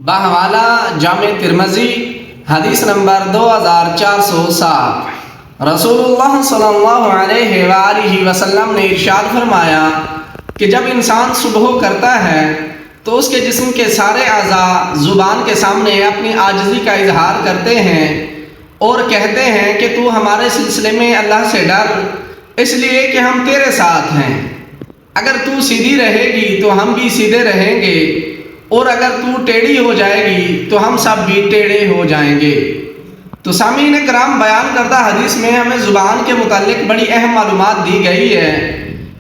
بحوالہ جامع ترمذی حدیث نمبر 2407 رسول اللہ صلی اللہ علیہ وآلہ وسلم نے ارشاد فرمایا کہ جب انسان صبح کرتا ہے تو اس کے جسم کے سارے اعضاء زبان کے سامنے اپنی عاجزی کا اظہار کرتے ہیں اور کہتے ہیں کہ تو ہمارے سلسلے میں اللہ سے ڈر، اس لیے کہ ہم تیرے ساتھ ہیں۔ اگر تو سیدھی رہے گی تو ہم بھی سیدھے رہیں گے، اور اگر تو ٹیڑھی ہو جائے گی تو ہم سب بھی ٹیڑھے ہو جائیں گے۔ تو سامعین کرام، بیان کردہ حدیث میں ہمیں زبان کے متعلق بڑی اہم معلومات دی گئی ہے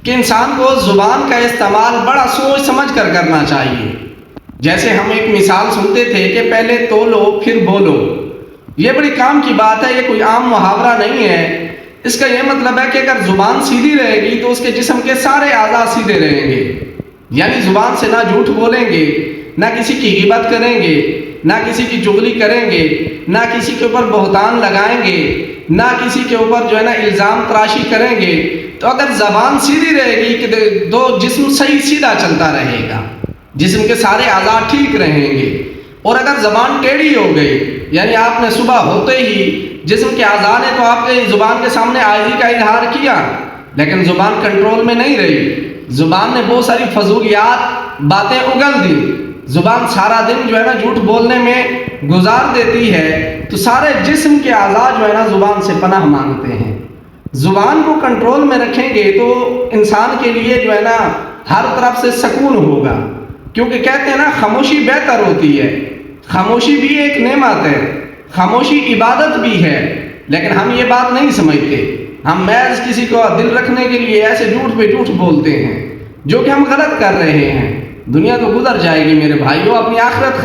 کہ انسان کو زبان کا استعمال بڑا سوچ سمجھ کر کرنا چاہیے۔ جیسے ہم ایک مثال سنتے تھے کہ پہلے تولو پھر بولو، یہ بڑی کام کی بات ہے، یہ کوئی عام محاورہ نہیں ہے۔ اس کا یہ مطلب ہے کہ اگر زبان سیدھی رہے گی تو اس کے جسم کے سارے اعضاء سیدھے رہیں گے، یعنی زبان سے نہ جھوٹ بولیں گے، نہ کسی کی غیبت کریں گے، نہ کسی کی چغلی کریں گے، نہ کسی کے اوپر بہتان لگائیں گے، نہ کسی کے اوپر الزام تراشی کریں گے۔ تو اگر زبان سیدھی رہے گی کہ تو جسم صحیح سیدھا چلتا رہے گا، جسم کے سارے اعضاء ٹھیک رہیں گے۔ اور اگر زبان ٹیڑھی ہو گئی، یعنی آپ نے صبح ہوتے ہی جسم کے اعضاء نے تو آپ کے زبان کے سامنے عاجزی کا اظہار کیا، لیکن زبان کنٹرول میں نہیں رہی، زبان نے بہت ساری فضولیات باتیں اگل دی، زبان سارا دن جھوٹ بولنے میں گزار دیتی ہے، تو سارے جسم کے اعضاء زبان سے پناہ مانگتے ہیں۔ زبان کو کنٹرول میں رکھیں گے تو انسان کے لیے ہر طرف سے سکون ہوگا، کیونکہ کہتے ہیں نا، خاموشی بہتر ہوتی ہے۔ خاموشی بھی ایک نعمت ہے، خاموشی عبادت بھی ہے، لیکن ہم یہ بات نہیں سمجھتے۔ ہم محض کسی کو دل رکھنے کے لیے ایسے جھوٹ پہ جھوٹ بولتے ہیں، جو کہ ہم غلط کر رہے ہیں۔ دنیا تو گزر جائے گی میرے بھائیوں، اپنی آخرت